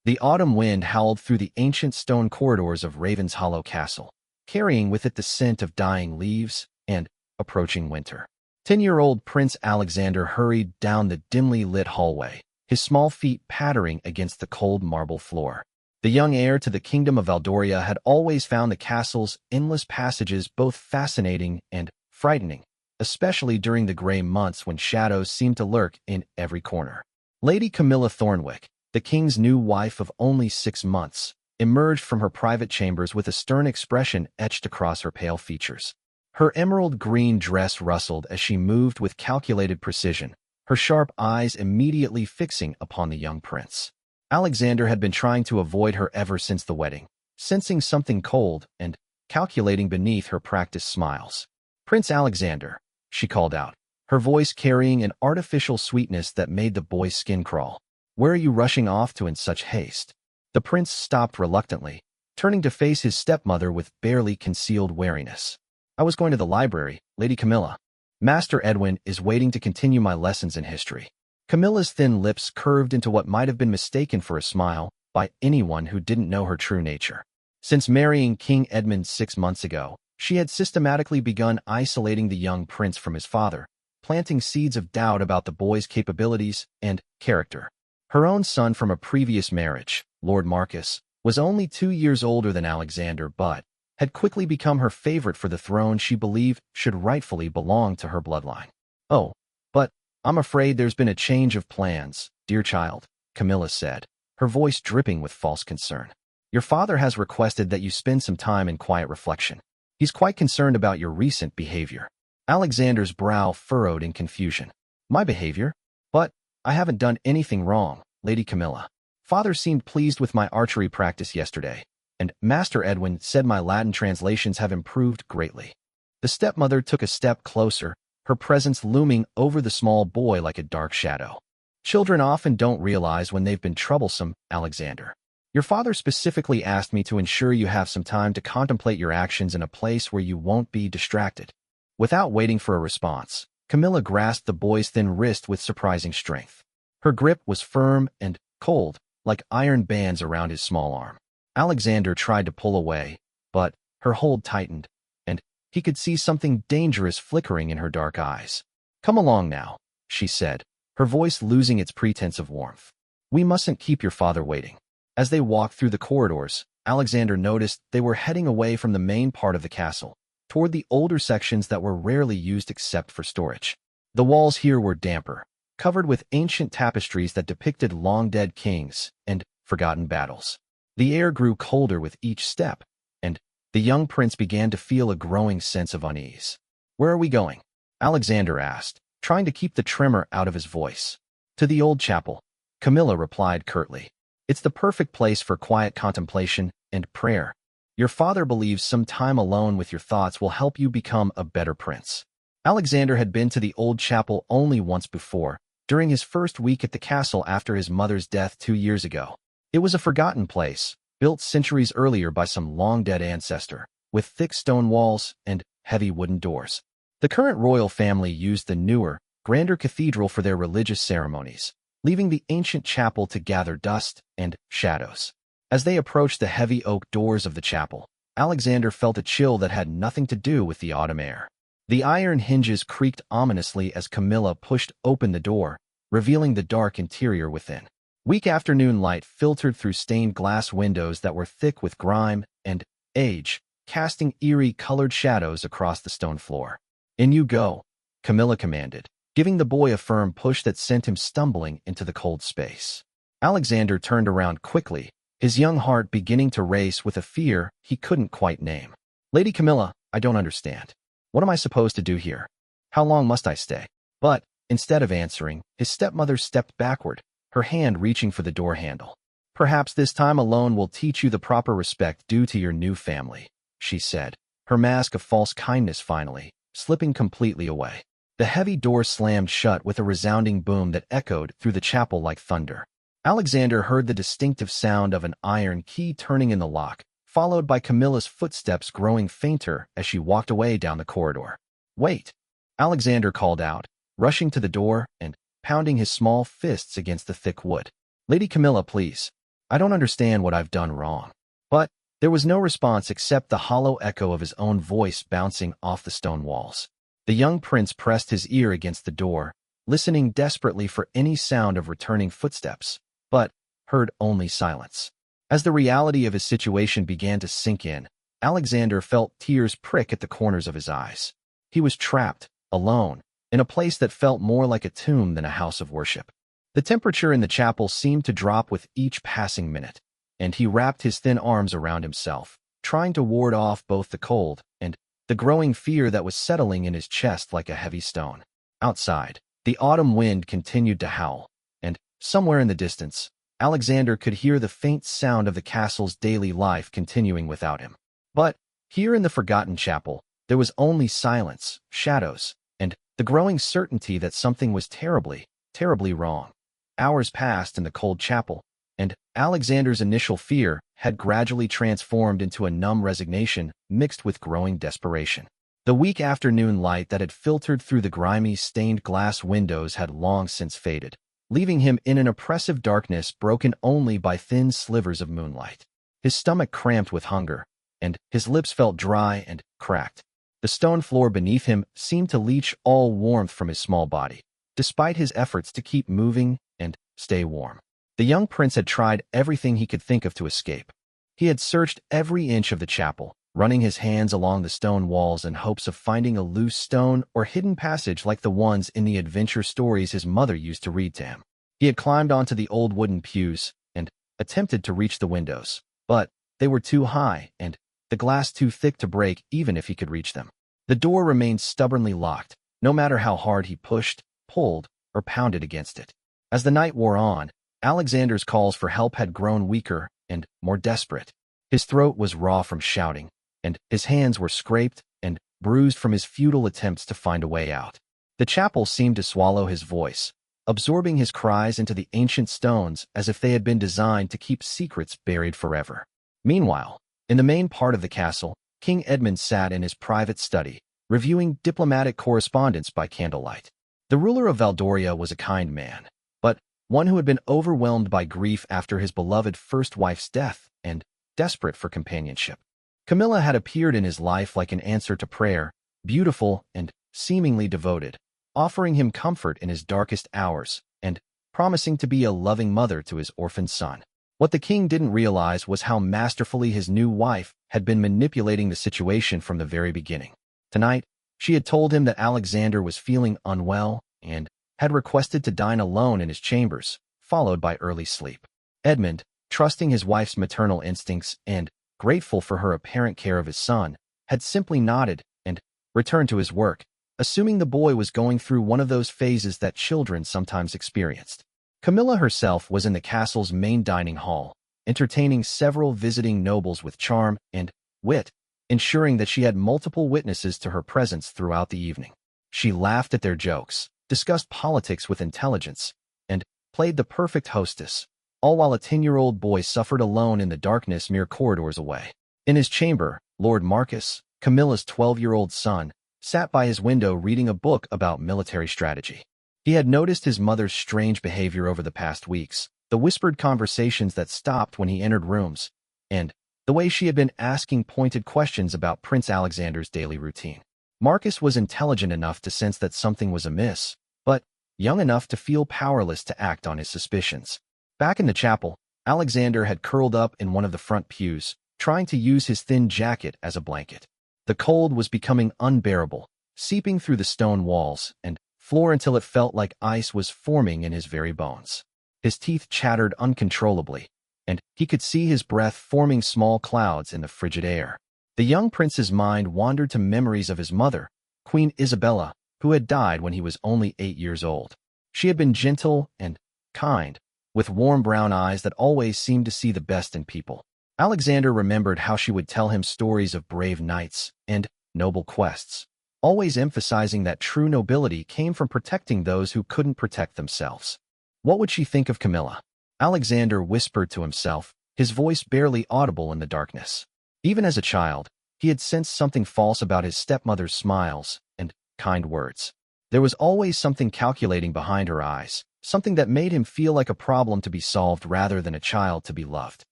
The autumn wind howled through the ancient stone corridors of Raven's Hollow Castle, carrying with it the scent of dying leaves and approaching winter. 10-year-old Prince Alexander hurried down the dimly lit hallway, his small feet pattering against the cold marble floor. The young heir to the kingdom of Valdoria had always found the castle's endless passages both fascinating and frightening, especially during the gray months when shadows seemed to lurk in every corner. Lady Camilla Thornwick, the king's new wife of only 6 months, emerged from her private chambers with a stern expression etched across her pale features. Her emerald green dress rustled as she moved with calculated precision, her sharp eyes immediately fixing upon the young prince. Alexander had been trying to avoid her ever since the wedding, sensing something cold and calculating beneath her practiced smiles. "Prince Alexander," she called out, her voice carrying an artificial sweetness that made the boy's skin crawl. "Where are you rushing off to in such haste?" The prince stopped reluctantly, turning to face his stepmother with barely concealed wariness. "I was going to the library, Lady Camilla. Master Edwin is waiting to continue my lessons in history." Camilla's thin lips curved into what might have been mistaken for a smile by anyone who didn't know her true nature. Since marrying King Edmund 6 months ago, she had systematically begun isolating the young prince from his father, planting seeds of doubt about the boy's capabilities and character. Her own son from a previous marriage, Lord Marcus, was only 2 years older than Alexander but had quickly become her favorite for the throne she believed should rightfully belong to her bloodline. "Oh, but I'm afraid there's been a change of plans, dear child," Camilla said, her voice dripping with false concern. "Your father has requested that you spend some time in quiet reflection. He's quite concerned about your recent behavior." Alexander's brow furrowed in confusion. "My behavior? But I haven't done anything wrong, Lady Camilla. Father seemed pleased with my archery practice yesterday, and Master Edwin said my Latin translations have improved greatly." The stepmother took a step closer, her presence looming over the small boy like a dark shadow. "Children often don't realize when they've been troublesome, Alexander. Your father specifically asked me to ensure you have some time to contemplate your actions in a place where you won't be distracted." Without waiting for a response, Camilla grasped the boy's thin wrist with surprising strength. Her grip was firm and cold, like iron bands around his small arm. Alexander tried to pull away, but her hold tightened, and he could see something dangerous flickering in her dark eyes. "Come along now," she said, her voice losing its pretense of warmth. "We mustn't keep your father waiting." As they walked through the corridors, Alexander noticed they were heading away from the main part of the castle, toward the older sections that were rarely used except for storage. The walls here were damper, covered with ancient tapestries that depicted long-dead kings and forgotten battles. The air grew colder with each step, and the young prince began to feel a growing sense of unease. "Where are we going?" Alexander asked, trying to keep the tremor out of his voice. "To the old chapel," Camilla replied curtly. "It's the perfect place for quiet contemplation and prayer. Your father believes some time alone with your thoughts will help you become a better prince." Alexander had been to the old chapel only once before, during his first week at the castle after his mother's death 2 years ago. It was a forgotten place, built centuries earlier by some long-dead ancestor, with thick stone walls and heavy wooden doors. The current royal family used the newer, grander cathedral for their religious ceremonies, leaving the ancient chapel to gather dust and shadows. As they approached the heavy oak doors of the chapel, Alexander felt a chill that had nothing to do with the autumn air. The iron hinges creaked ominously as Camilla pushed open the door, revealing the dark interior within. Weak afternoon light filtered through stained glass windows that were thick with grime and age, casting eerie colored shadows across the stone floor. "In you go," Camilla commanded, giving the boy a firm push that sent him stumbling into the cold space. Alexander turned around quickly, his young heart beginning to race with a fear he couldn't quite name. "Lady Camilla, I don't understand. What am I supposed to do here? How long must I stay?" But, instead of answering, his stepmother stepped backward, her hand reaching for the door handle. "Perhaps this time alone will teach you the proper respect due to your new family," she said, her mask of false kindness finally slipping completely away. The heavy door slammed shut with a resounding boom that echoed through the chapel like thunder. Alexander heard the distinctive sound of an iron key turning in the lock, followed by Camilla's footsteps growing fainter as she walked away down the corridor. "Wait!" Alexander called out, rushing to the door and pounding his small fists against the thick wood. "Lady Camilla, please." I don't understand what I've done wrong." But there was no response except the hollow echo of his own voice bouncing off the stone walls. The young prince pressed his ear against the door, listening desperately for any sound of returning footsteps, but heard only silence. As the reality of his situation began to sink in, Alexander felt tears prick at the corners of his eyes. He was trapped, alone, in a place that felt more like a tomb than a house of worship. The temperature in the chapel seemed to drop with each passing minute, and he wrapped his thin arms around himself, trying to ward off both the cold and the growing fear that was settling in his chest like a heavy stone. Outside, the autumn wind continued to howl, and somewhere in the distance, Alexander could hear the faint sound of the castle's daily life continuing without him. But here in the forgotten chapel, there was only silence, shadows, and the growing certainty that something was terribly, terribly wrong. Hours passed in the cold chapel, and Alexander's initial fear had gradually transformed into a numb resignation mixed with growing desperation. The weak afternoon light that had filtered through the grimy, stained glass windows had long since faded, leaving him in an oppressive darkness broken only by thin slivers of moonlight. His stomach cramped with hunger, and his lips felt dry and cracked. The stone floor beneath him seemed to leach all warmth from his small body, despite his efforts to keep moving and stay warm. The young prince had tried everything he could think of to escape. He had searched every inch of the chapel, running his hands along the stone walls in hopes of finding a loose stone or hidden passage like the ones in the adventure stories his mother used to read to him. He had climbed onto the old wooden pews and attempted to reach the windows, but they were too high and the glass too thick to break even if he could reach them. The door remained stubbornly locked, no matter how hard he pushed, pulled, or pounded against it. As the night wore on, Alexander's calls for help had grown weaker and more desperate. His throat was raw from shouting, and his hands were scraped and bruised from his futile attempts to find a way out. The chapel seemed to swallow his voice, absorbing his cries into the ancient stones as if they had been designed to keep secrets buried forever. Meanwhile, in the main part of the castle, King Edmund sat in his private study, reviewing diplomatic correspondence by candlelight. The ruler of Valdoria was a kind man, but one who had been overwhelmed by grief after his beloved first wife's death and desperate for companionship. Camilla had appeared in his life like an answer to prayer, beautiful and seemingly devoted, offering him comfort in his darkest hours and promising to be a loving mother to his orphaned son. What the king didn't realize was how masterfully his new wife had been manipulating the situation from the very beginning. Tonight, she had told him that Alexander was feeling unwell and had requested to dine alone in his chambers, followed by early sleep. Edmund, trusting his wife's maternal instincts and grateful for her apparent care of his son, had simply nodded and returned to his work, assuming the boy was going through one of those phases that children sometimes experienced. Camilla herself was in the castle's main dining hall, entertaining several visiting nobles with charm and wit, ensuring that she had multiple witnesses to her presence throughout the evening. She laughed at their jokes, discussed politics with intelligence, and played the perfect hostess, all while a 10-year-old boy suffered alone in the darkness mere corridors away. In his chamber, Lord Marcus, Camilla's 12-year-old son, sat by his window reading a book about military strategy. He had noticed his mother's strange behavior over the past weeks, the whispered conversations that stopped when he entered rooms, and the way she had been asking pointed questions about Prince Alexander's daily routine. Marcus was intelligent enough to sense that something was amiss, but young enough to feel powerless to act on his suspicions. Back in the chapel, Alexander had curled up in one of the front pews, trying to use his thin jacket as a blanket. The cold was becoming unbearable, seeping through the stone walls and floor until it felt like ice was forming in his very bones. His teeth chattered uncontrollably, and he could see his breath forming small clouds in the frigid air. The young prince's mind wandered to memories of his mother, Queen Isabella, who had died when he was only 8 years old. She had been gentle and kind, with warm brown eyes that always seemed to see the best in people. Alexander remembered how she would tell him stories of brave knights and noble quests, always emphasizing that true nobility came from protecting those who couldn't protect themselves. What would she think of Camilla? Alexander whispered to himself, his voice barely audible in the darkness. Even as a child, he had sensed something false about his stepmother's smiles and kind words. There was always something calculating behind her eyes, something that made him feel like a problem to be solved rather than a child to be loved.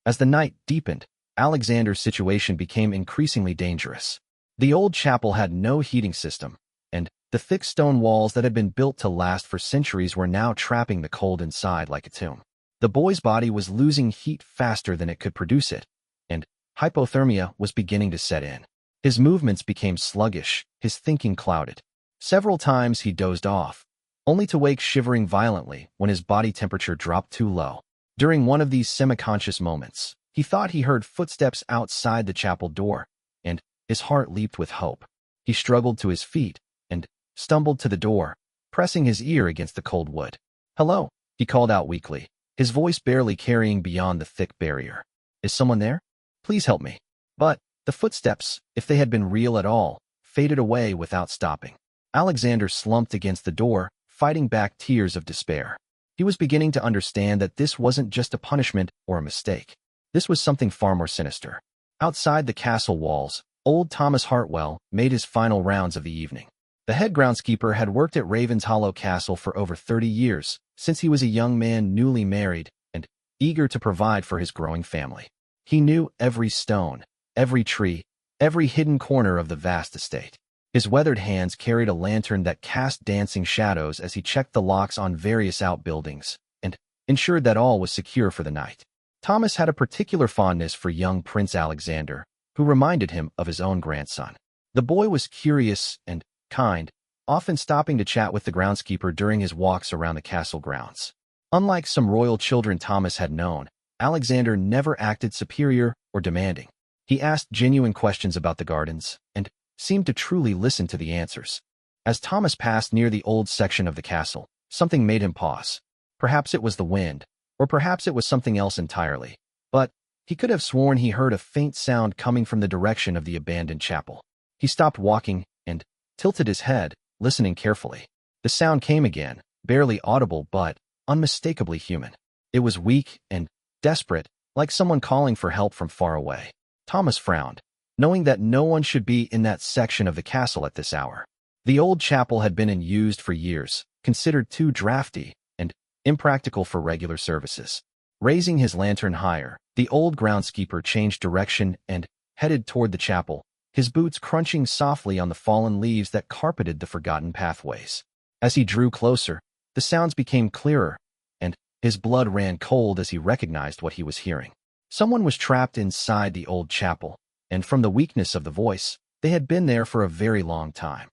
As the night deepened, Alexander's situation became increasingly dangerous. The old chapel had no heating system, and the thick stone walls that had been built to last for centuries were now trapping the cold inside like a tomb. The boy's body was losing heat faster than it could produce it, and hypothermia was beginning to set in. His movements became sluggish, his thinking clouded. Several times he dozed off, only to wake shivering violently when his body temperature dropped too low. During one of these semi-conscious moments, he thought he heard footsteps outside the chapel door, and his heart leaped with hope. He struggled to his feet and stumbled to the door, pressing his ear against the cold wood. "Hello," he called out weakly, his voice barely carrying beyond the thick barrier. "Is someone there? Please help me." But the footsteps, if they had been real at all, faded away without stopping. Alexander slumped against the door, fighting back tears of despair. He was beginning to understand that this wasn't just a punishment or a mistake. This was something far more sinister. Outside the castle walls, old Thomas Hartwell made his final rounds of the evening. The head groundskeeper had worked at Raven's Hollow Castle for over 30 years, since he was a young man newly married and eager to provide for his growing family. He knew every stone, every tree, every hidden corner of the vast estate. His weathered hands carried a lantern that cast dancing shadows as he checked the locks on various outbuildings and ensured that all was secure for the night. Thomas had a particular fondness for young Prince Alexander, who reminded him of his own grandson. The boy was curious and kind, often stopping to chat with the groundskeeper during his walks around the castle grounds. Unlike some royal children Thomas had known, Alexander never acted superior or demanding. He asked genuine questions about the gardens and seemed to truly listen to the answers. As Thomas passed near the old section of the castle, something made him pause. Perhaps it was the wind, or perhaps it was something else entirely. But he could have sworn he heard a faint sound coming from the direction of the abandoned chapel. He stopped walking and tilted his head, listening carefully. The sound came again, barely audible but unmistakably human. It was weak and desperate, like someone calling for help from far away. Thomas frowned, knowing that no one should be in that section of the castle at this hour. The old chapel had been unused for years, considered too drafty and impractical for regular services. Raising his lantern higher, the old groundskeeper changed direction and headed toward the chapel, his boots crunching softly on the fallen leaves that carpeted the forgotten pathways. As he drew closer, the sounds became clearer, and his blood ran cold as he recognized what he was hearing. Someone was trapped inside the old chapel, and from the weakness of the voice, they had been there for a very long time.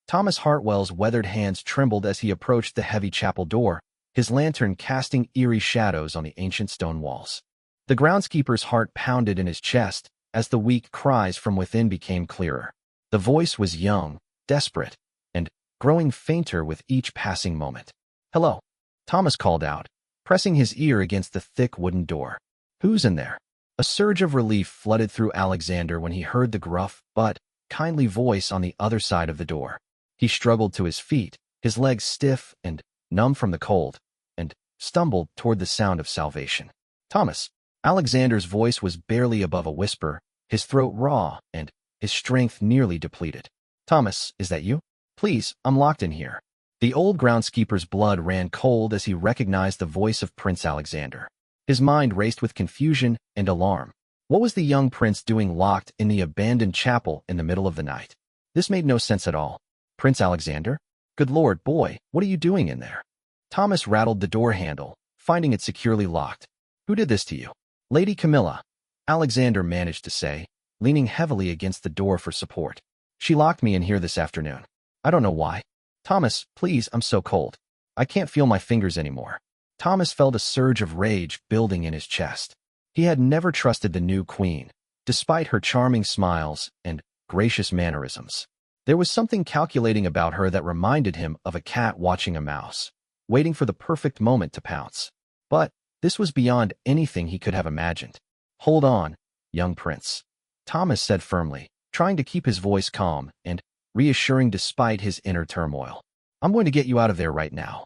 Thomas Hartwell's weathered hands trembled as he approached the heavy chapel door, his lantern casting eerie shadows on the ancient stone walls. The groundskeeper's heart pounded in his chest as the weak cries from within became clearer. The voice was young, desperate, and growing fainter with each passing moment. "Hello," Thomas called out, pressing his ear against the thick wooden door. "Who's in there?" A surge of relief flooded through Alexander when he heard the gruff but kindly voice on the other side of the door. He struggled to his feet, his legs stiff and numb from the cold, and stumbled toward the sound of salvation. "Thomas." Alexander's voice was barely above a whisper, his throat raw and his strength nearly depleted. "Thomas, is that you? Please, I'm locked in here." The old groundskeeper's blood ran cold as he recognized the voice of Prince Alexander. His mind raced with confusion and alarm. What was the young prince doing locked in the abandoned chapel in the middle of the night? This made no sense at all. "Prince Alexander? Good Lord, boy, what are you doing in there?" Thomas rattled the door handle, finding it securely locked. "Who did this to you?" "Lady Camilla," Alexander managed to say, leaning heavily against the door for support. "She locked me in here this afternoon. I don't know why." "Thomas, please, I'm so cold. I can't feel my fingers anymore." Thomas felt a surge of rage building in his chest. He had never trusted the new queen, despite her charming smiles and gracious mannerisms. There was something calculating about her that reminded him of a cat watching a mouse, waiting for the perfect moment to pounce. But this was beyond anything he could have imagined. "Hold on, young prince," Thomas said firmly, trying to keep his voice calm and reassuring despite his inner turmoil. "I'm going to get you out of there right now."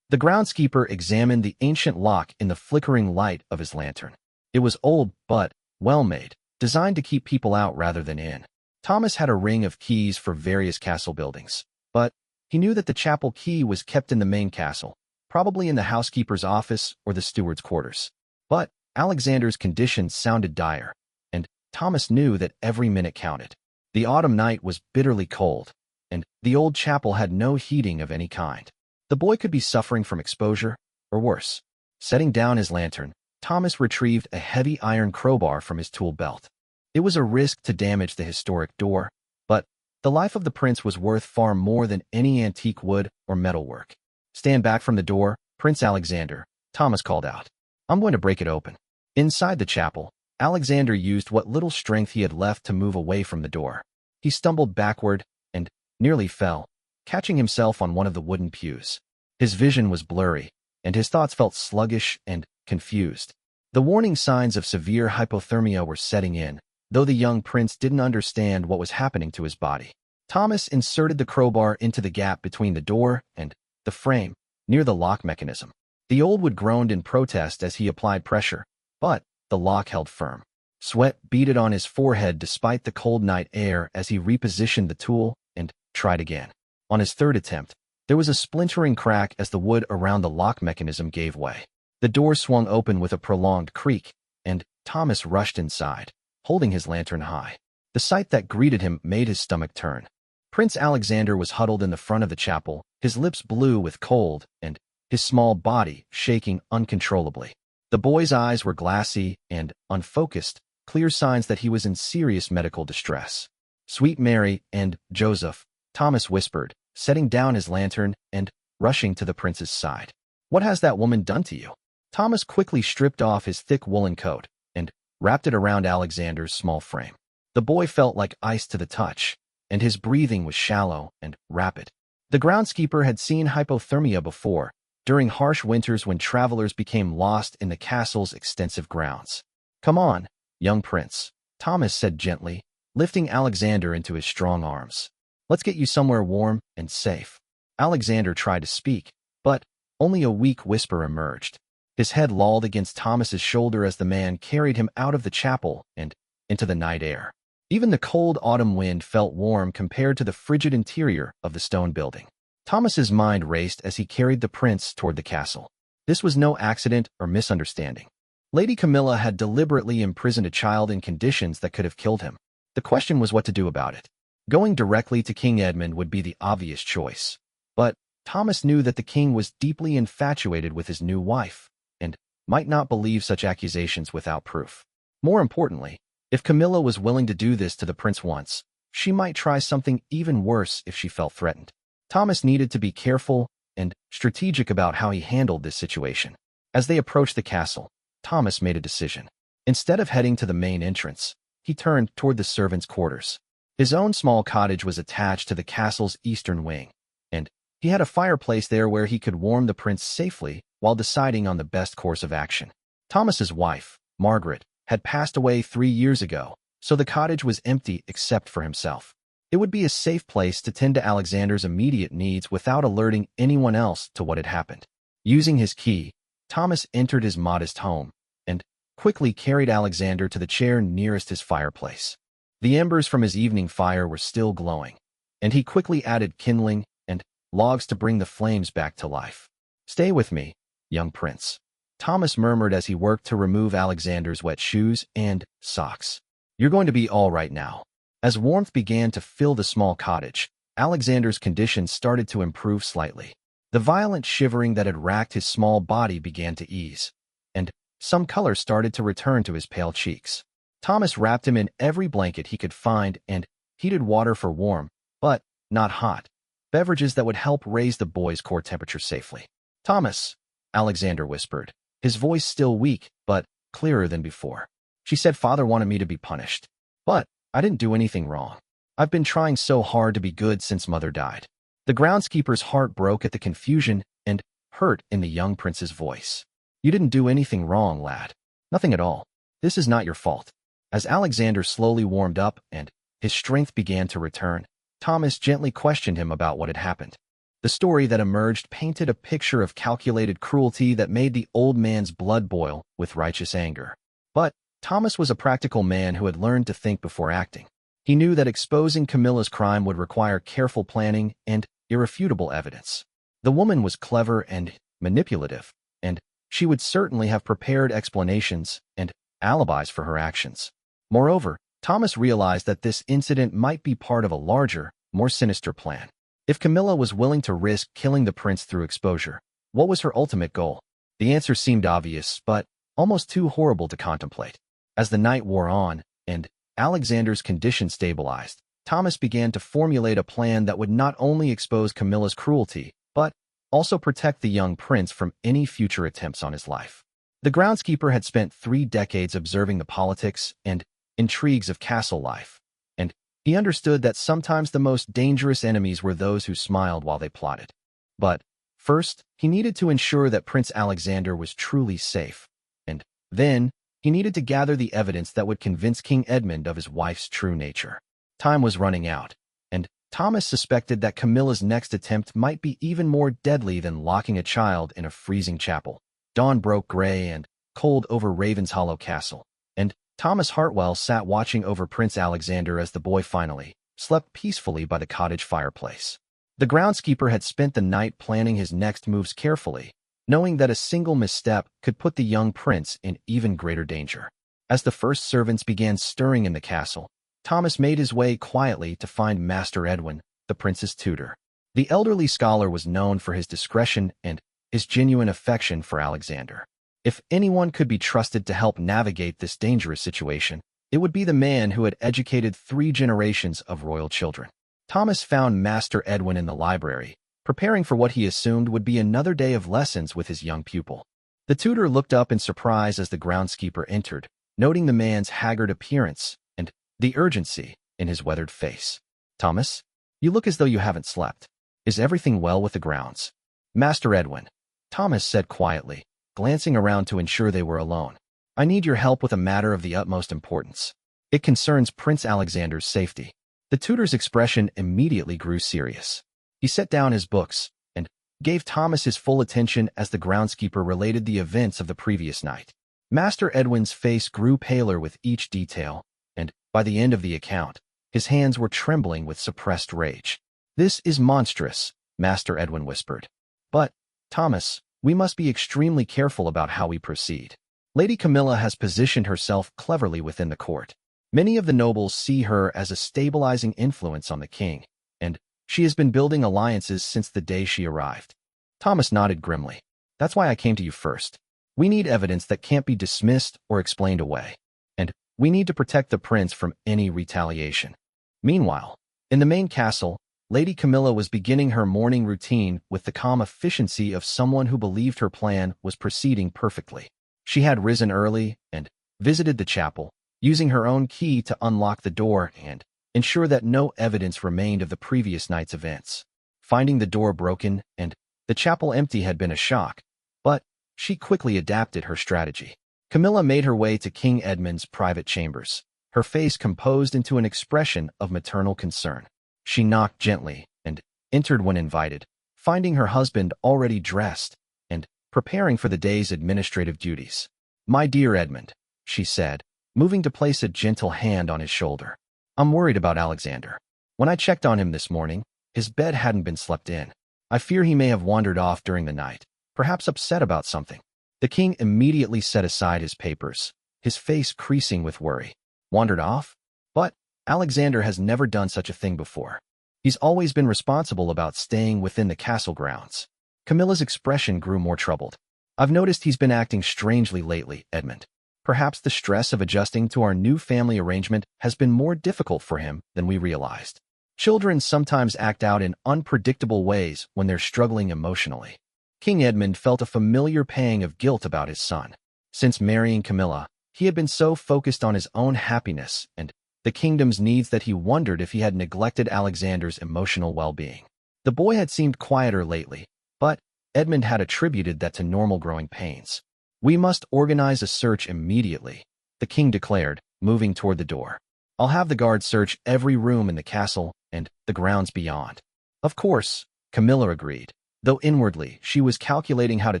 The groundskeeper examined the ancient lock in the flickering light of his lantern. It was old but well-made, designed to keep people out rather than in. Thomas had a ring of keys for various castle buildings, but he knew that the chapel key was kept in the main castle, probably in the housekeeper's office or the steward's quarters. But Alexander's conditions sounded dire, and Thomas knew that every minute counted. The autumn night was bitterly cold, and the old chapel had no heating of any kind. The boy could be suffering from exposure, or worse. Setting down his lantern, Thomas retrieved a heavy iron crowbar from his tool belt. It was a risk to damage the historic door, but the life of the prince was worth far more than any antique wood or metalwork. "Stand back from the door, Prince Alexander," Thomas called out. "I'm going to break it open." Inside the chapel, Alexander used what little strength he had left to move away from the door. He stumbled backward and nearly fell, catching himself on one of the wooden pews. His vision was blurry, and his thoughts felt sluggish and confused. The warning signs of severe hypothermia were setting in, though the young prince didn't understand what was happening to his body. Thomas inserted the crowbar into the gap between the door and the frame, near the lock mechanism. The old wood groaned in protest as he applied pressure, but the lock held firm. Sweat beaded on his forehead despite the cold night air as he repositioned the tool and tried again. On his third attempt, there was a splintering crack as the wood around the lock mechanism gave way. The door swung open with a prolonged creak, and Thomas rushed inside, holding his lantern high. The sight that greeted him made his stomach turn. Prince Alexander was huddled in the front of the chapel, his lips blue with cold and his small body shaking uncontrollably. The boy's eyes were glassy and unfocused, clear signs that he was in serious medical distress. "Sweet Mary and Joseph," Thomas whispered, setting down his lantern and rushing to the prince's side. "What has that woman done to you?" Thomas quickly stripped off his thick woolen coat and wrapped it around Alexander's small frame. The boy felt like ice to the touch, and his breathing was shallow and rapid. The groundskeeper had seen hypothermia before, during harsh winters when travelers became lost in the castle's extensive grounds. "Come on, young prince," Thomas said gently, lifting Alexander into his strong arms. "Let's get you somewhere warm and safe." Alexander tried to speak, but only a weak whisper emerged. His head lolled against Thomas's shoulder as the man carried him out of the chapel and into the night air. Even the cold autumn wind felt warm compared to the frigid interior of the stone building. Thomas's mind raced as he carried the prince toward the castle. This was no accident or misunderstanding. Lady Camilla had deliberately imprisoned a child in conditions that could have killed him. The question was what to do about it. Going directly to King Edmund would be the obvious choice. But Thomas knew that the king was deeply infatuated with his new wife, and might not believe such accusations without proof. More importantly, if Camilla was willing to do this to the prince once, she might try something even worse if she felt threatened. Thomas needed to be careful and strategic about how he handled this situation. As they approached the castle, Thomas made a decision. Instead of heading to the main entrance, he turned toward the servants' quarters. His own small cottage was attached to the castle's eastern wing, and he had a fireplace there where he could warm the prince safely while deciding on the best course of action. Thomas's wife, Margaret, had passed away 3 years ago, so the cottage was empty except for himself. It would be a safe place to tend to Alexander's immediate needs without alerting anyone else to what had happened. Using his key, Thomas entered his modest home and quickly carried Alexander to the chair nearest his fireplace. The embers from his evening fire were still glowing, and he quickly added kindling and logs to bring the flames back to life. "Stay with me, young prince," Thomas murmured as he worked to remove Alexander's wet shoes and socks. "You're going to be all right now." As warmth began to fill the small cottage, Alexander's condition started to improve slightly. The violent shivering that had racked his small body began to ease, and some color started to return to his pale cheeks. Thomas wrapped him in every blanket he could find and heated water for warm, but not hot, beverages that would help raise the boy's core temperature safely. "Thomas," Alexander whispered, his voice still weak but clearer than before. "She said father wanted me to be punished. But I didn't do anything wrong. I've been trying so hard to be good since mother died." The groundskeeper's heart broke at the confusion and hurt in the young prince's voice. "You didn't do anything wrong, lad. Nothing at all. This is not your fault." As Alexander slowly warmed up and his strength began to return, Thomas gently questioned him about what had happened. The story that emerged painted a picture of calculated cruelty that made the old man's blood boil with righteous anger. But Thomas was a practical man who had learned to think before acting. He knew that exposing Camilla's crime would require careful planning and irrefutable evidence. The woman was clever and manipulative, and she would certainly have prepared explanations and alibis for her actions. Moreover, Thomas realized that this incident might be part of a larger, more sinister plan. If Camilla was willing to risk killing the prince through exposure, what was her ultimate goal? The answer seemed obvious, but almost too horrible to contemplate. As the night wore on, and Alexander's condition stabilized, Thomas began to formulate a plan that would not only expose Camilla's cruelty, but also protect the young prince from any future attempts on his life. The groundskeeper had spent 3 decades observing the politics and intrigues of castle life, and he understood that sometimes the most dangerous enemies were those who smiled while they plotted. But first, he needed to ensure that Prince Alexander was truly safe, and then he needed to gather the evidence that would convince King Edmund of his wife's true nature. Time was running out, and Thomas suspected that Camilla's next attempt might be even more deadly than locking a child in a freezing chapel. Dawn broke gray and cold over Ravenshollow Castle, and Thomas Hartwell sat watching over Prince Alexander as the boy finally slept peacefully by the cottage fireplace. The groundskeeper had spent the night planning his next moves carefully, knowing that a single misstep could put the young prince in even greater danger. As the first servants began stirring in the castle, Thomas made his way quietly to find Master Edwin, the prince's tutor. The elderly scholar was known for his discretion and his genuine affection for Alexander. If anyone could be trusted to help navigate this dangerous situation, it would be the man who had educated 3 generations of royal children. Thomas found Master Edwin in the library, preparing for what he assumed would be another day of lessons with his young pupil. The tutor looked up in surprise as the groundskeeper entered, noting the man's haggard appearance and the urgency in his weathered face. "Thomas, you look as though you haven't slept. Is everything well with the grounds?" "Master Edwin," Thomas said quietly, glancing around to ensure they were alone. "I need your help with a matter of the utmost importance. It concerns Prince Alexander's safety." The tutor's expression immediately grew serious. He set down his books and gave Thomas his full attention as the groundskeeper related the events of the previous night. Master Edwin's face grew paler with each detail, and by the end of the account, his hands were trembling with suppressed rage. "This is monstrous," Master Edwin whispered. "But, Thomas, we must be extremely careful about how we proceed. Lady Camilla has positioned herself cleverly within the court. Many of the nobles see her as a stabilizing influence on the king, and she has been building alliances since the day she arrived." Thomas nodded grimly. "That's why I came to you first. We need evidence that can't be dismissed or explained away, and we need to protect the prince from any retaliation." Meanwhile, in the main castle, Lady Camilla was beginning her morning routine with the calm efficiency of someone who believed her plan was proceeding perfectly. She had risen early and visited the chapel, using her own key to unlock the door and ensure that no evidence remained of the previous night's events. Finding the door broken and the chapel empty had been a shock, but she quickly adapted her strategy. Camilla made her way to King Edmund's private chambers, her face composed into an expression of maternal concern. She knocked gently and entered when invited, finding her husband already dressed and preparing for the day's administrative duties. "My dear Edmund," she said, moving to place a gentle hand on his shoulder. "I'm worried about Alexander. When I checked on him this morning, his bed hadn't been slept in. I fear he may have wandered off during the night, perhaps upset about something." The king immediately set aside his papers, his face creasing with worry. "Wandered off? But Alexander has never done such a thing before. He's always been responsible about staying within the castle grounds." Camilla's expression grew more troubled. "I've noticed he's been acting strangely lately, Edmund. Perhaps the stress of adjusting to our new family arrangement has been more difficult for him than we realized. Children sometimes act out in unpredictable ways when they're struggling emotionally." King Edmund felt a familiar pang of guilt about his son. Since marrying Camilla, he had been so focused on his own happiness and the kingdom's needs that he wondered if he had neglected Alexander's emotional well-being. The boy had seemed quieter lately, but Edmund had attributed that to normal growing pains. "We must organize a search immediately," the king declared, moving toward the door. "I'll have the guards search every room in the castle and the grounds beyond." "Of course," Camilla agreed, though inwardly she was calculating how to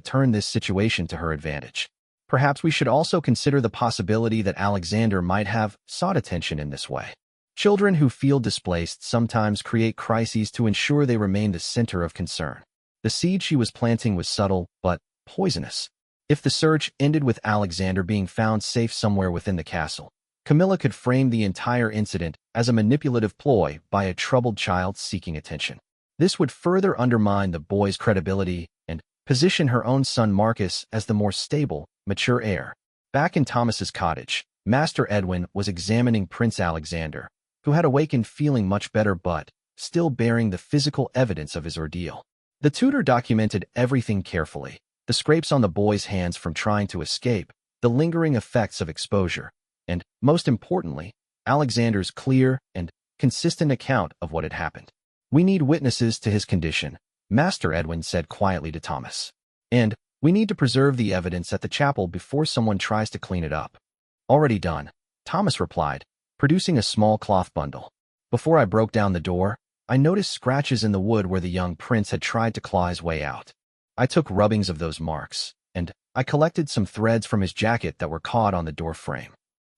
turn this situation to her advantage. Perhaps we should also consider the possibility that Alexander might have sought attention in this way. Children who feel displaced sometimes create crises to ensure they remain the center of concern. The seed she was planting was subtle, but poisonous. If the search ended with Alexander being found safe somewhere within the castle, Camilla could frame the entire incident as a manipulative ploy by a troubled child seeking attention. This would further undermine the boy's credibility and position her own son Marcus as the more stable, mature heir. Back in Thomas's cottage, Master Edwin was examining Prince Alexander, who had awakened feeling much better but still bearing the physical evidence of his ordeal. The tutor documented everything carefully: the scrapes on the boy's hands from trying to escape, the lingering effects of exposure, and, most importantly, Alexander's clear and consistent account of what had happened. "We need witnesses to his condition," Master Edwin said quietly to Thomas. "And we need to preserve the evidence at the chapel before someone tries to clean it up." "Already done," Thomas replied, producing a small cloth bundle. "Before I broke down the door, I noticed scratches in the wood where the young prince had tried to claw his way out. I took rubbings of those marks, and I collected some threads from his jacket that were caught on the door frame."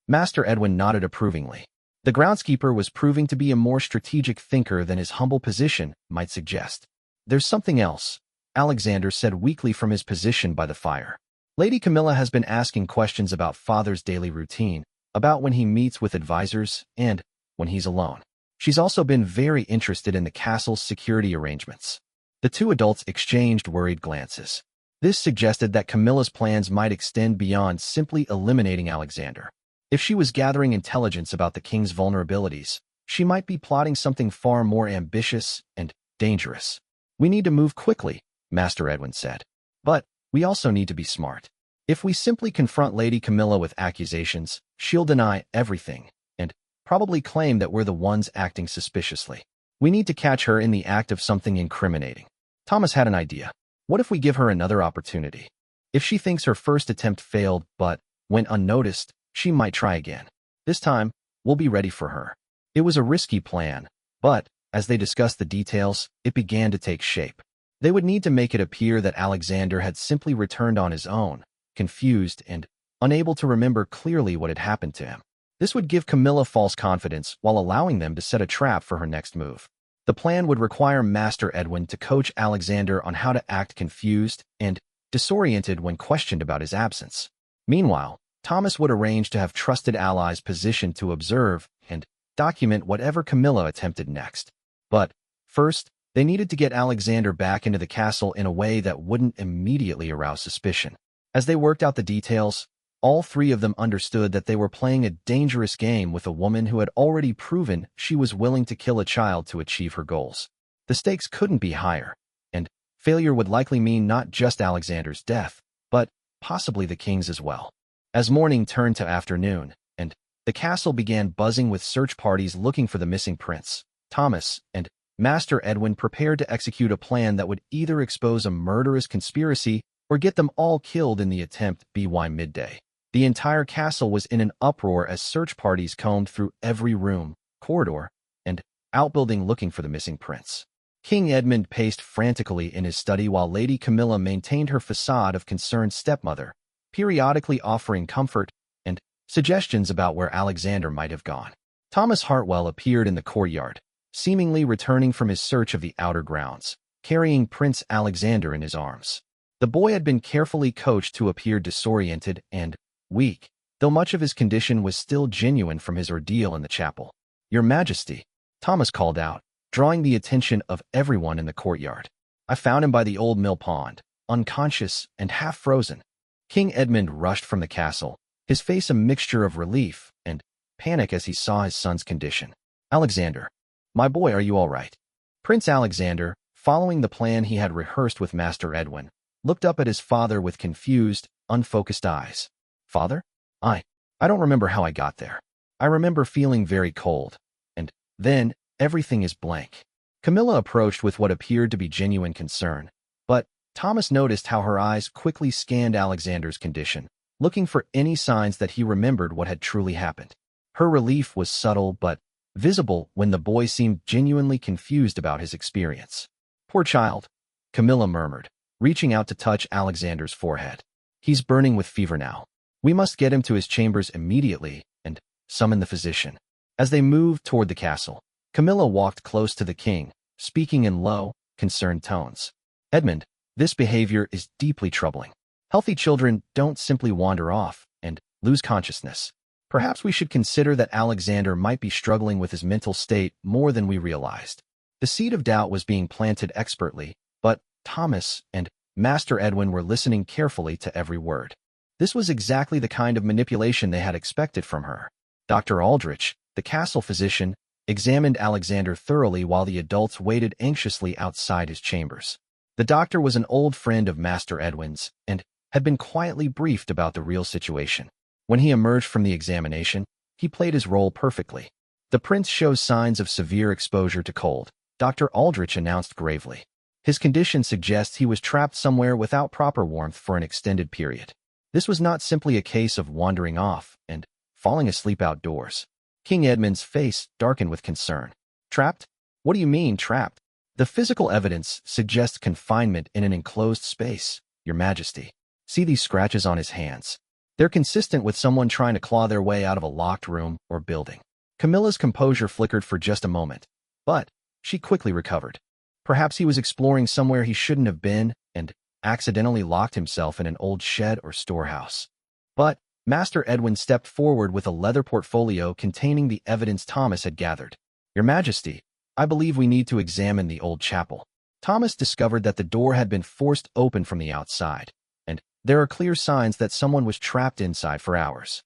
Master Edwin nodded approvingly. The groundskeeper was proving to be a more strategic thinker than his humble position might suggest. "There's something else," Alexander said weakly from his position by the fire. "Lady Camilla has been asking questions about Father's daily routine, about when he meets with advisors and when he's alone. She's also been very interested in the castle's security arrangements." The two adults exchanged worried glances. This suggested that Camilla's plans might extend beyond simply eliminating Alexander. If she was gathering intelligence about the king's vulnerabilities, she might be plotting something far more ambitious and dangerous. "We need to move quickly," Master Edwin said. "But we also need to be smart. If we simply confront Lady Camilla with accusations, she'll deny everything and probably claim that we're the ones acting suspiciously. We need to catch her in the act of something incriminating." Thomas had an idea. "What if we give her another opportunity? If she thinks her first attempt failed but went unnoticed, she might try again. This time, we'll be ready for her." It was a risky plan, but as they discussed the details, it began to take shape. They would need to make it appear that Alexander had simply returned on his own, confused and unable to remember clearly what had happened to him. This would give Camilla false confidence while allowing them to set a trap for her next move. The plan would require Master Edwin to coach Alexander on how to act confused and disoriented when questioned about his absence. Meanwhile, Thomas would arrange to have trusted allies positioned to observe and document whatever Camilla attempted next. But first, they needed to get Alexander back into the castle in a way that wouldn't immediately arouse suspicion. As they worked out the details, all three of them understood that they were playing a dangerous game with a woman who had already proven she was willing to kill a child to achieve her goals. The stakes couldn't be higher, and failure would likely mean not just Alexander's death, but possibly the king's as well. As morning turned to afternoon, and the castle began buzzing with search parties looking for the missing prince, Thomas and Master Edwin prepared to execute a plan that would either expose a murderous conspiracy or get them all killed in the attempt by midday. The entire castle was in an uproar as search parties combed through every room, corridor, and outbuilding looking for the missing prince. King Edmund paced frantically in his study while Lady Camilla maintained her facade of concerned stepmother, periodically offering comfort and suggestions about where Alexander might have gone. Thomas Hartwell appeared in the courtyard, seemingly returning from his search of the outer grounds, carrying Prince Alexander in his arms. The boy had been carefully coached to appear disoriented and weak, though much of his condition was still genuine from his ordeal in the chapel. "Your Majesty," Thomas called out, drawing the attention of everyone in the courtyard. "I found him by the old mill pond, unconscious and half frozen." King Edmund rushed from the castle, his face a mixture of relief and panic as he saw his son's condition. "Alexander, my boy, are you all right?" Prince Alexander, following the plan he had rehearsed with Master Edwin, looked up at his father with confused, unfocused eyes. "Father? I don't remember how I got there. I remember feeling very cold, and then everything is blank." Camilla approached with what appeared to be genuine concern, but Thomas noticed how her eyes quickly scanned Alexander's condition, looking for any signs that he remembered what had truly happened. Her relief was subtle but visible when the boy seemed genuinely confused about his experience. "Poor child," Camilla murmured, reaching out to touch Alexander's forehead. "He's burning with fever now. We must get him to his chambers immediately and summon the physician." As they moved toward the castle, Camilla walked close to the king, speaking in low, concerned tones. Edmund, this behavior is deeply troubling. Healthy children don't simply wander off and lose consciousness. Perhaps we should consider that Alexander might be struggling with his mental state more than we realized. The seed of doubt was being planted expertly, but Thomas and Master Edwin were listening carefully to every word. This was exactly the kind of manipulation they had expected from her. Dr. Aldrich, the castle physician, examined Alexander thoroughly while the adults waited anxiously outside his chambers. The doctor was an old friend of Master Edwin's and had been quietly briefed about the real situation. When he emerged from the examination, he played his role perfectly. The prince shows signs of severe exposure to cold, Dr. Aldrich announced gravely. His condition suggests he was trapped somewhere without proper warmth for an extended period. This was not simply a case of wandering off and falling asleep outdoors. King Edmund's face darkened with concern. Trapped? What do you mean, trapped? The physical evidence suggests confinement in an enclosed space, Your Majesty. See these scratches on his hands. They're consistent with someone trying to claw their way out of a locked room or building. Camilla's composure flickered for just a moment, but she quickly recovered. Perhaps he was exploring somewhere he shouldn't have been and accidentally locked himself in an old shed or storehouse. But Master Edwin stepped forward with a leather portfolio containing the evidence Thomas had gathered. Your Majesty, I believe we need to examine the old chapel. Thomas discovered that the door had been forced open from the outside, and there are clear signs that someone was trapped inside for hours.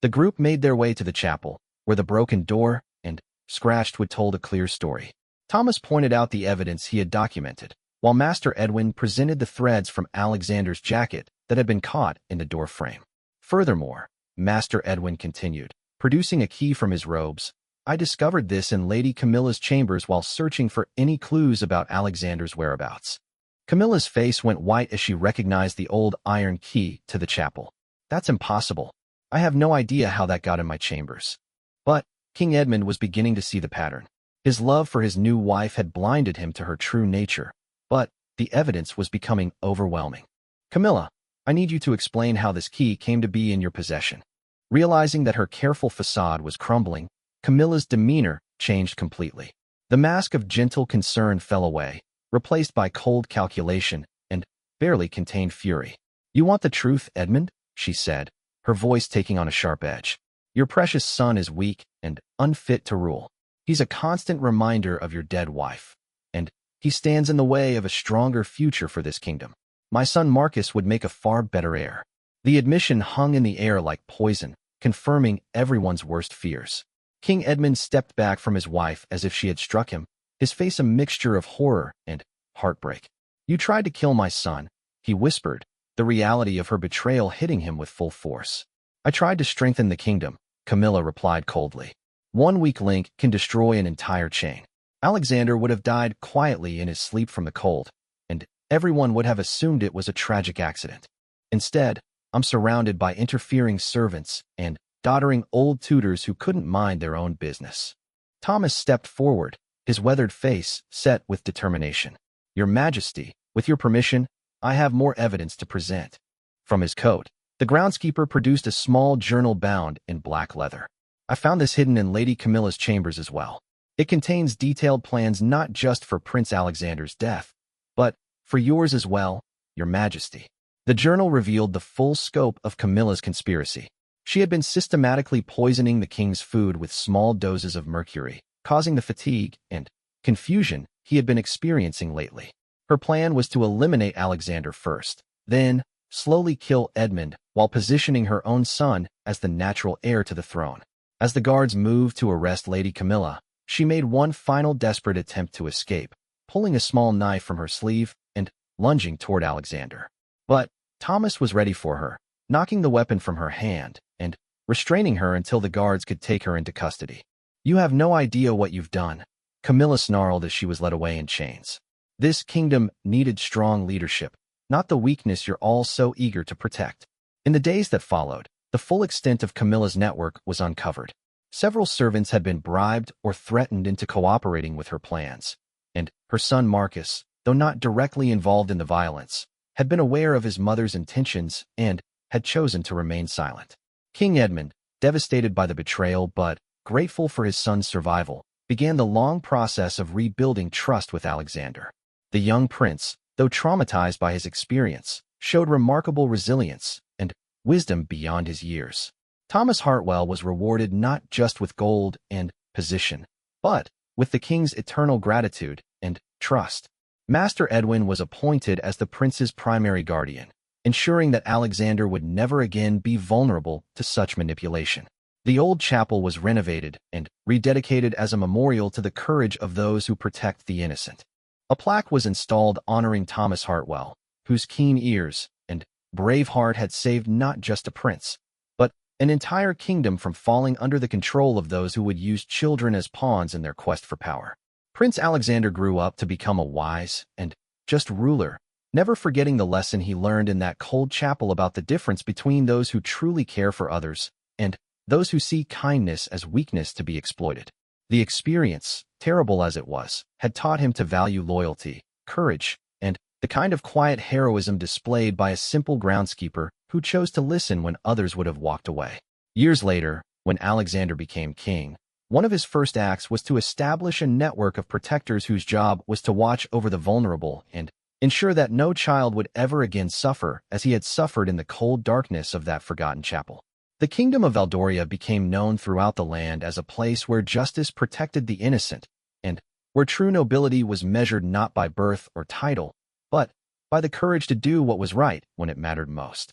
The group made their way to the chapel, where the broken door and scratched wood told a clear story. Thomas pointed out the evidence he had documented, while Master Edwin presented the threads from Alexander's jacket that had been caught in the door frame. Furthermore, Master Edwin continued, producing a key from his robes. I discovered this in Lady Camilla's chambers while searching for any clues about Alexander's whereabouts. Camilla's face went white as she recognized the old iron key to the chapel. That's impossible. I have no idea how that got in my chambers. But King Edmund was beginning to see the pattern. His love for his new wife had blinded him to her true nature, but the evidence was becoming overwhelming. Camilla, I need you to explain how this key came to be in your possession. Realizing that her careful facade was crumbling, Camilla's demeanor changed completely. The mask of gentle concern fell away, replaced by cold calculation and barely contained fury. You want the truth, Edmund? She said, her voice taking on a sharp edge. Your precious son is weak and unfit to rule. He's a constant reminder of your dead wife, and he stands in the way of a stronger future for this kingdom. My son Marcus would make a far better heir. The admission hung in the air like poison, confirming everyone's worst fears. King Edmund stepped back from his wife as if she had struck him, his face a mixture of horror and heartbreak. You tried to kill my son, he whispered, the reality of her betrayal hitting him with full force. I tried to strengthen the kingdom, Camilla replied coldly. One weak link can destroy an entire chain. Alexander would have died quietly in his sleep from the cold, and everyone would have assumed it was a tragic accident. Instead, I'm surrounded by interfering servants and doddering old tutors who couldn't mind their own business. Thomas stepped forward, his weathered face set with determination. Your Majesty, with your permission, I have more evidence to present. From his coat, the groundskeeper produced a small journal bound in black leather. I found this hidden in Lady Camilla's chambers as well. It contains detailed plans not just for Prince Alexander's death, but for yours as well, Your Majesty. The journal revealed the full scope of Camilla's conspiracy. She had been systematically poisoning the king's food with small doses of mercury, causing the fatigue and confusion he had been experiencing lately. Her plan was to eliminate Alexander first, then slowly kill Edmund while positioning her own son as the natural heir to the throne. As the guards moved to arrest Lady Camilla, she made one final desperate attempt to escape, pulling a small knife from her sleeve and lunging toward Alexander. But Thomas was ready for her, knocking the weapon from her hand and restraining her until the guards could take her into custody. You have no idea what you've done, Camilla snarled as she was led away in chains. This kingdom needed strong leadership, not the weakness you're all so eager to protect. In the days that followed, the full extent of Camilla's network was uncovered. Several servants had been bribed or threatened into cooperating with her plans, and her son Marcus, though not directly involved in the violence, had been aware of his mother's intentions and had chosen to remain silent. King Edmund, devastated by the betrayal but grateful for his son's survival, began the long process of rebuilding trust with Alexander. The young prince, though traumatized by his experience, showed remarkable resilience and wisdom beyond his years. Thomas Hartwell was rewarded not just with gold and position, but with the king's eternal gratitude and trust. Master Edwin was appointed as the prince's primary guardian, ensuring that Alexander would never again be vulnerable to such manipulation. The old chapel was renovated and rededicated as a memorial to the courage of those who protect the innocent. A plaque was installed honoring Thomas Hartwell, whose keen ears and brave heart had saved not just a prince, but an entire kingdom from falling under the control of those who would use children as pawns in their quest for power. Prince Alexander grew up to become a wise and just ruler, never forgetting the lesson he learned in that cold chapel about the difference between those who truly care for others and those who see kindness as weakness to be exploited. The experience, terrible as it was, had taught him to value loyalty, courage, and the kind of quiet heroism displayed by a simple groundskeeper who chose to listen when others would have walked away. Years later, when Alexander became king, one of his first acts was to establish a network of protectors whose job was to watch over the vulnerable and ensure that no child would ever again suffer as he had suffered in the cold darkness of that forgotten chapel. The kingdom of Valdoria became known throughout the land as a place where justice protected the innocent and where true nobility was measured not by birth or title, but by the courage to do what was right when it mattered most.